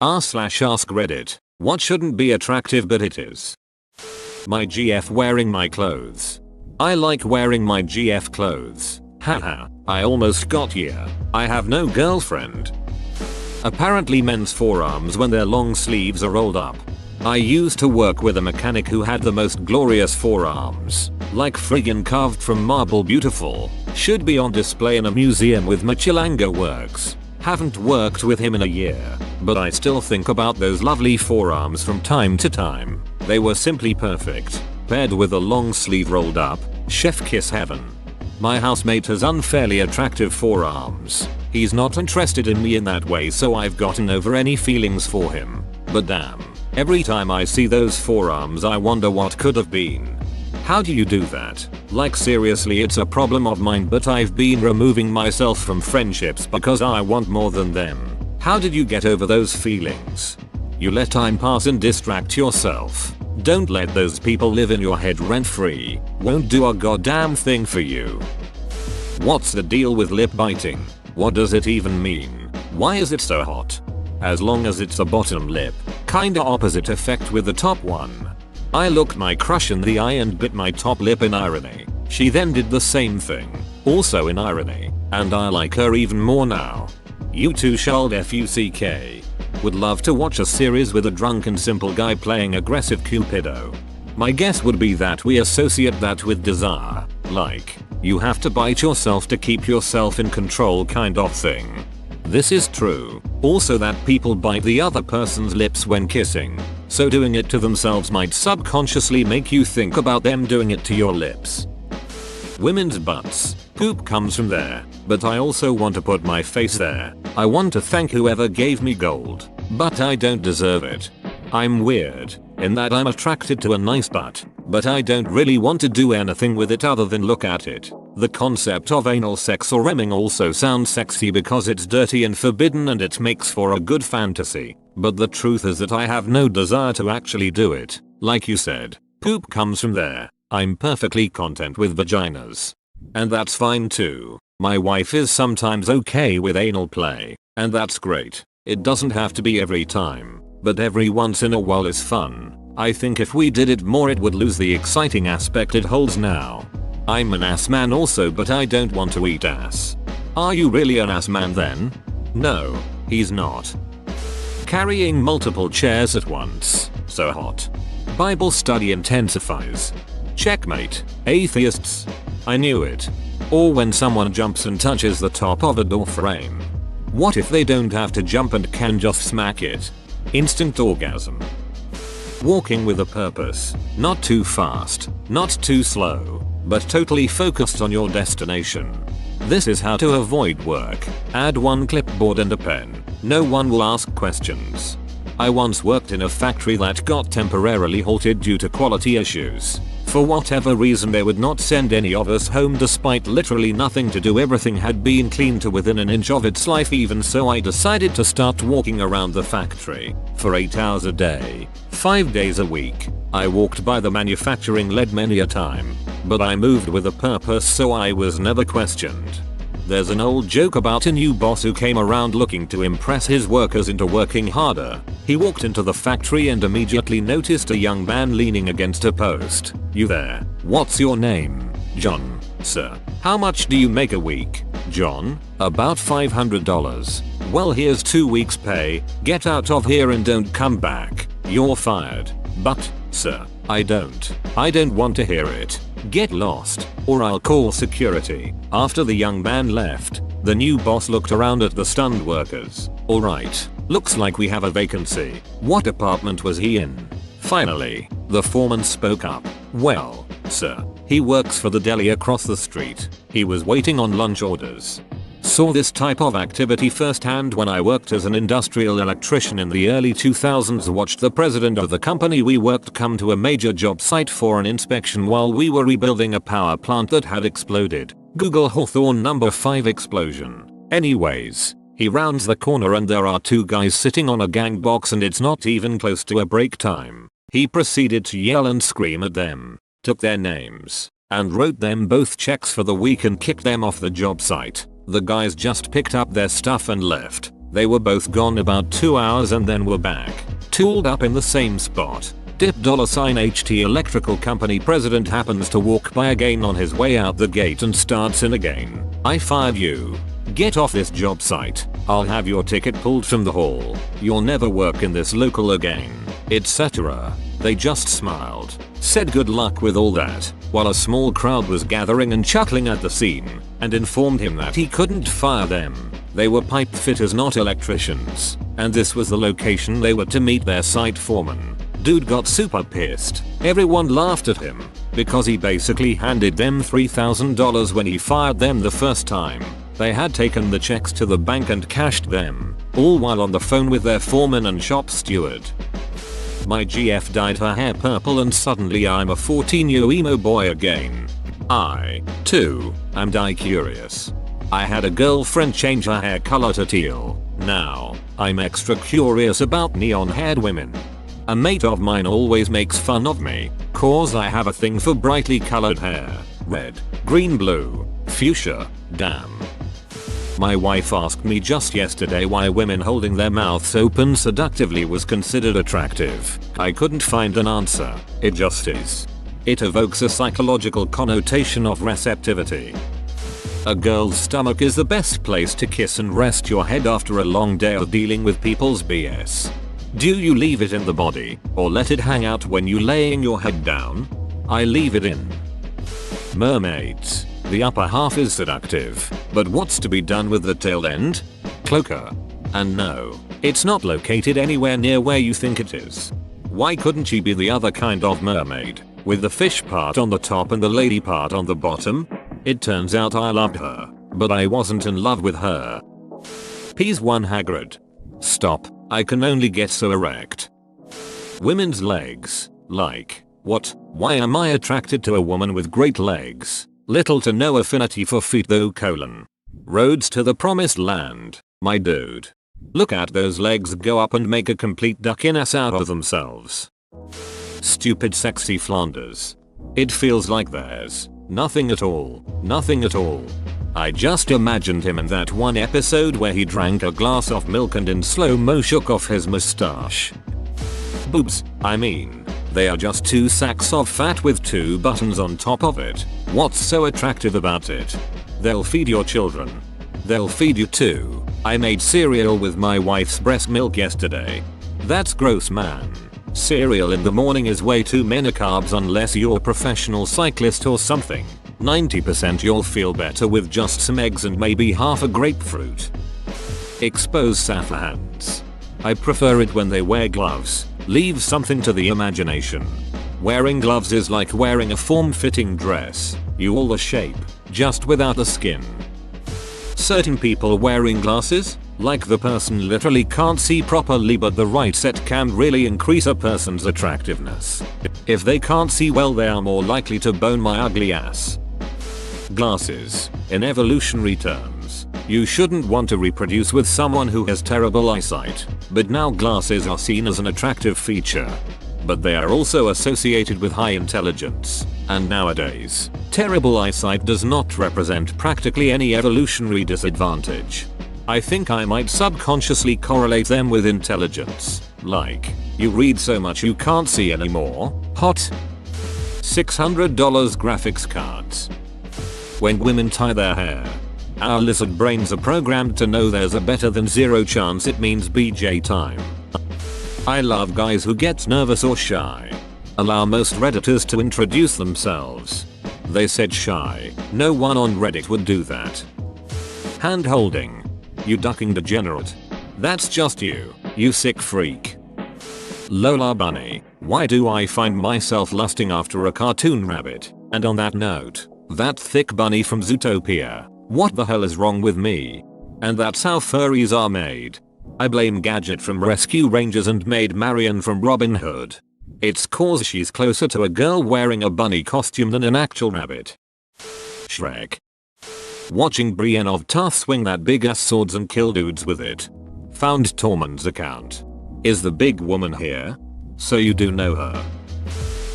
r/ask Reddit. What shouldn't be attractive but it is. My GF wearing my clothes. I like wearing my GF clothes. Haha, I almost got ya. I have no girlfriend. Apparently men's forearms when their long sleeves are rolled up. I used to work with a mechanic who had the most glorious forearms. Like friggin' carved from marble beautiful. Should be on display in a museum with Michelangelo works. Haven't worked with him in a year, but I still think about those lovely forearms from time to time. They were simply perfect. Paired with a long sleeve rolled up, chef kiss heaven. My housemate has unfairly attractive forearms. He's not interested in me in that way, so I've gotten over any feelings for him. But damn, every time I see those forearms I wonder what could have been. How do you do that? Like seriously, it's a problem of mine, but I've been removing myself from friendships because I want more than them. How did you get over those feelings? You let time pass and distract yourself. Don't let those people live in your head rent free. Won't do a goddamn thing for you. What's the deal with lip biting? What does it even mean? Why is it so hot? As long as it's the bottom lip. Kinda opposite effect with the top one. I looked my crush in the eye and bit my top lip in irony. She then did the same thing, also in irony, and I like her even more now. You too shall fuck. Would love to watch a series with a drunk and simple guy playing aggressive Cupido. My guess would be that we associate that with desire, like, you have to bite yourself to keep yourself in control kind of thing. This is true. Also that people bite the other person's lips when kissing, so doing it to themselves might subconsciously make you think about them doing it to your lips. Women's butts. Poop comes from there, but I also want to put my face there. I want to thank whoever gave me gold, but I don't deserve it. I'm weird, in that I'm attracted to a nice butt, but I don't really want to do anything with it other than look at it. The concept of anal sex or remming also sounds sexy because it's dirty and forbidden and it makes for a good fantasy, but the truth is that I have no desire to actually do it. Like you said, poop comes from there. I'm perfectly content with vaginas. And that's fine too. My wife is sometimes okay with anal play, and that's great. It doesn't have to be every time, but every once in a while is fun. I think if we did it more it would lose the exciting aspect it holds now. I'm an ass man also, but I don't want to eat ass. Are you really an ass man then? No, he's not. Carrying multiple chairs at once. So hot. Bible study intensifies. Checkmate. Atheists. I knew it. Or when someone jumps and touches the top of a door frame. What if they don't have to jump and can just smack it? Instant orgasm. Walking with a purpose. Not too fast, not too slow, but totally focused on your destination. This is how to avoid work. Add one clipboard and a pen. No one will ask questions. I once worked in a factory that got temporarily halted due to quality issues. For whatever reason they would not send any of us home despite literally nothing to do. Everything had been cleaned to within an inch of its life. Even so, I decided to start walking around the factory for 8 hours a day, 5 days a week. I walked by the manufacturing lead many a time, but I moved with a purpose, so I was never questioned. There's an old joke about a new boss who came around looking to impress his workers into working harder. He walked into the factory and immediately noticed a young man leaning against a post. "You there? What's your name?" "John, sir." "How much do you make a week?" "John, about $500. "Well, here's 2 weeks pay. Get out of here and don't come back. You're fired." "But, sir, I don't want to hear it. Get lost, or I'll call security." After the young man left, the new boss looked around at the stunned workers. "Alright, looks like we have a vacancy. What department was he in?" Finally, the foreman spoke up. "Well, sir, he works for the deli across the street. He was waiting on lunch orders." Saw this type of activity firsthand when I worked as an industrial electrician in the early 2000s. Watched the president of the company we worked come to a major job site for an inspection while we were rebuilding a power plant that had exploded. Google Hawthorne number 5 explosion. Anyways, he rounds the corner and there are 2 guys sitting on a gang box and it's not even close to a break time. He proceeded to yell and scream at them, took their names, and wrote them both checks for the week and kicked them off the job site. The guys just picked up their stuff and left. They were both gone about 2 hours and then were back, tooled up in the same spot. Dip $HT Electrical Company president happens to walk by again on his way out the gate and starts in again. I fired you. Get off this job site. I'll have your ticket pulled from the hall. You'll never work in this local again, etc. They just smiled, said good luck with all that, while a small crowd was gathering and chuckling at the scene, and informed him that he couldn't fire them. They were pipe fitters, not electricians, and this was the location they were to meet their site foreman. Dude got super pissed. Everyone laughed at him, because he basically handed them $3,000 when he fired them the first time. They had taken the checks to the bank and cashed them, all while on the phone with their foreman and shop steward. My GF dyed her hair purple and suddenly I'm a 14-year emo boy again. I, too, am dye curious. I had a girlfriend change her hair color to teal. Now, I'm extra curious about neon-haired women. A mate of mine always makes fun of me, cause I have a thing for brightly colored hair. Red, green, blue, fuchsia, damn. My wife asked me just yesterday why women holding their mouths open seductively was considered attractive. I couldn't find an answer. It just is. It evokes a psychological connotation of receptivity. A girl's stomach is the best place to kiss and rest your head after a long day of dealing with people's BS. Do you leave it in the body, or let it hang out when you laying your head down? I leave it in. Mermaids. The upper half is seductive, but what's to be done with the tail end? Cloaca. And no, it's not located anywhere near where you think it is. Why couldn't she be the other kind of mermaid, with the fish part on the top and the lady part on the bottom? It turns out I loved her, but I wasn't in love with her. Ps 1 Hagrid. Stop, I can only get so erect. Women's legs. Like, what? Why am I attracted to a woman with great legs? Little to no affinity for feet though : roads to the promised land, my dude. Look at those legs go up and make a complete duck-in-ass out of themselves. Stupid sexy Flanders. It feels like there's nothing at all, nothing at all. I just imagined him in that one episode where he drank a glass of milk and in slow-mo shook off his mustache. Boobs, I mean, they are just 2 sacks of fat with 2 buttons on top of it. What's so attractive about it? They'll feed your children. They'll feed you too. I made cereal with my wife's breast milk yesterday. That's gross, man. Cereal in the morning is way too many carbs unless you're a professional cyclist or something. 90% you'll feel better with just some eggs and maybe half a grapefruit. Exposed sapphire hands. I prefer it when they wear gloves. Leave something to the imagination. Wearing gloves is like wearing a form-fitting dress. You all the shape, just without the skin. Certain people wearing glasses, like the person literally can't see properly but the right set can really increase a person's attractiveness. If they can't see well they are more likely to bone my ugly ass. Glasses. In evolutionary terms, you shouldn't want to reproduce with someone who has terrible eyesight, but now glasses are seen as an attractive feature. But they are also associated with high intelligence, and nowadays, terrible eyesight does not represent practically any evolutionary disadvantage. I think I might subconsciously correlate them with intelligence, like, you read so much you can't see anymore, hot. $600 graphics cards. When women tie their hair, our lizard brains are programmed to know there's a better than 0 chance it means BJ time. I love guys who get nervous or shy. Allow most redditors to introduce themselves. They said shy. No one on Reddit would do that. Hand holding. You ducking degenerate. That's just you, you sick freak. Lola Bunny. Why do I find myself lusting after a cartoon rabbit? And on that note, that thick bunny from Zootopia. What the hell is wrong with me? And that's how furries are made. I blame Gadget from Rescue Rangers and Maid Marian from Robin Hood. It's cause she's closer to a girl wearing a bunny costume than an actual rabbit. Shrek. Watching Brienne of Tarth swing that big ass swords and kill dudes with it. Found Tormund's account. Is the big woman here? So you do know her.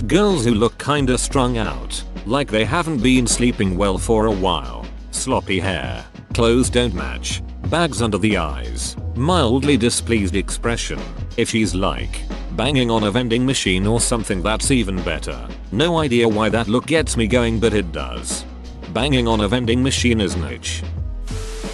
Girls who look kinda strung out, like they haven't been sleeping well for a while. Sloppy hair, clothes don't match, bags under the eyes, Mildly displeased expression. If she's like banging on a vending machine or something, that's even better. No idea why that look gets me going, but it does. Banging on a vending machine is niche.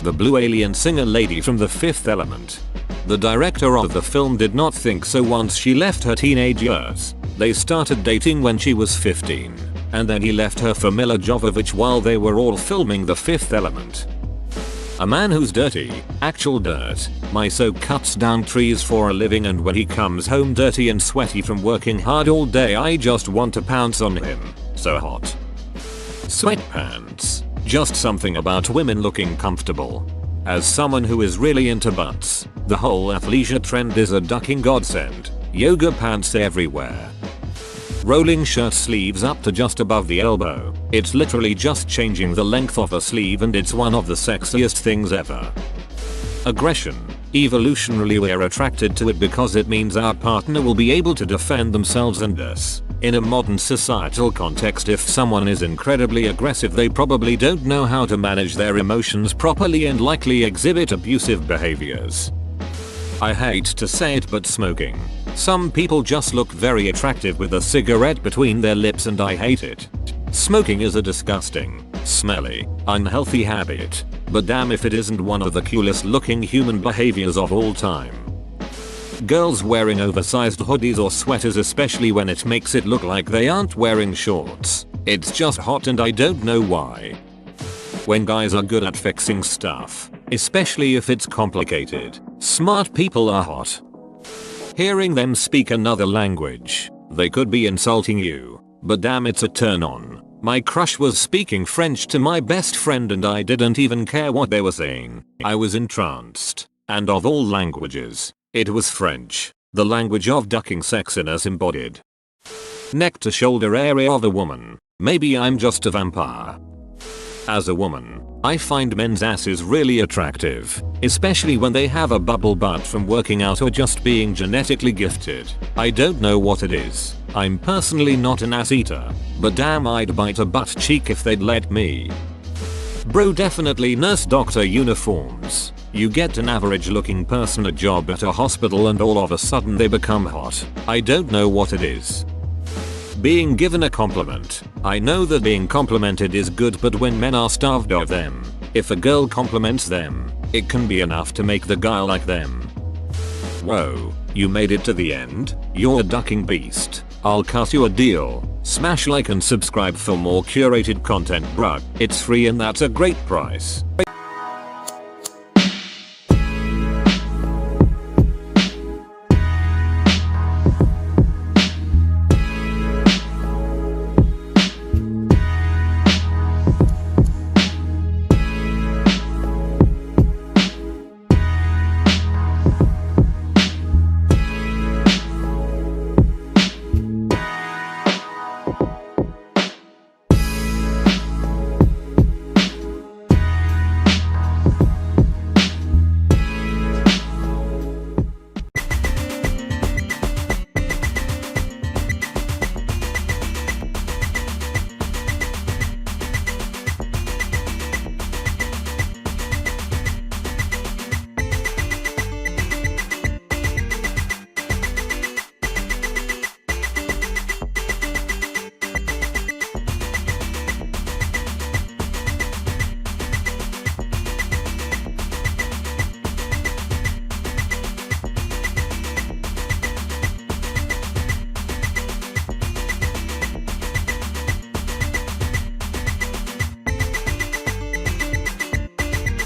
The blue alien singer lady from The Fifth Element. The director of the film did not think so once she left her teenage years. They started dating when she was 15. And then he left her for Mila Jovovich while they were all filming The Fifth Element. A man who's dirty, actual dirt. My so cuts down trees for a living, and when he comes home dirty and sweaty from working hard all day, I just want to pounce on him. So hot. Sweatpants. Just something about women looking comfortable. As someone who is really into butts, the whole athleisure trend is a ducking godsend. Yoga pants everywhere. Rolling shirt sleeves up to just above the elbow. It's literally just changing the length of a sleeve, and it's one of the sexiest things ever. Aggression. Evolutionarily, we're attracted to it because it means our partner will be able to defend themselves and us. In a modern societal context, if someone is incredibly aggressive, they probably don't know how to manage their emotions properly and likely exhibit abusive behaviors. I hate to say it, but smoking. Some people just look very attractive with a cigarette between their lips, and I hate it. Smoking is a disgusting, smelly, unhealthy habit, but damn if it isn't one of the coolest looking human behaviors of all time. Girls wearing oversized hoodies or sweaters, especially when it makes it look like they aren't wearing shorts. It's just hot, and I don't know why. When guys are good at fixing stuff, especially if it's complicated, smart people are hot. Hearing them speak another language, they could be insulting you, but damn, it's a turn on. My crush was speaking French to my best friend, and I didn't even care what they were saying. I was entranced. And of all languages, it was French, the language of ducking sexiness embodied. Neck to shoulder area of a woman. Maybe I'm just a vampire. As a woman, I find men's asses really attractive, especially when they have a bubble butt from working out or just being genetically gifted. I don't know what it is. I'm personally not an ass eater, but damn, I'd bite a butt cheek if they'd let me. Bro, definitely nurse doctor uniforms. You get an average looking person a job at a hospital, and all of a sudden they become hot. I don't know what it is. Being given a compliment. I know that being complimented is good, but when men are starved of them, if a girl compliments them, it can be enough to make the guy like them. Whoa, you made it to the end? You're a ducking beast. I'll cut you a deal. Smash like and subscribe for more curated content, bruh. It's free and that's a great price.